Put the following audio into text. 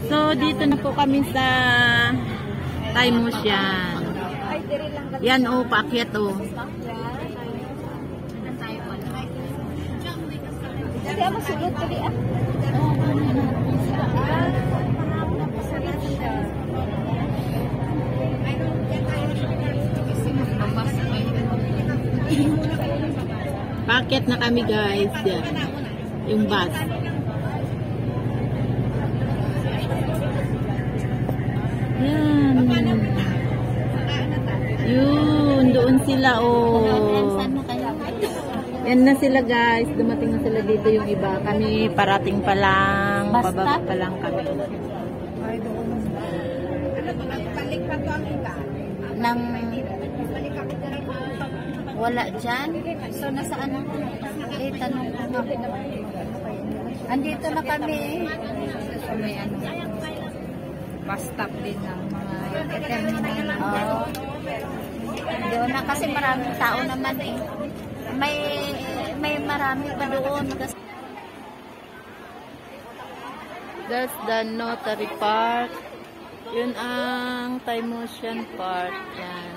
So, dito na po kami sa Time Ocean. Yan o, paakyat o. Kaya masulot tadi ah. Paakyat na kami guys. Yan. Yung bus. Yan. Yun, doon sila oh. Yan na sila guys, dumating na sila dito yung iba. Kami parating pa lang, pababa pa lang kami. Nang wala dyan. So nasaan? Tanong ko nga. Andito na kami. So may ano, bus stop din ng mga terminal. Oh. Doon na kasi maraming tao naman eh. May marami pa doon kasi. That's the Notary Park. Yun ang Time Ocean Park. Yan.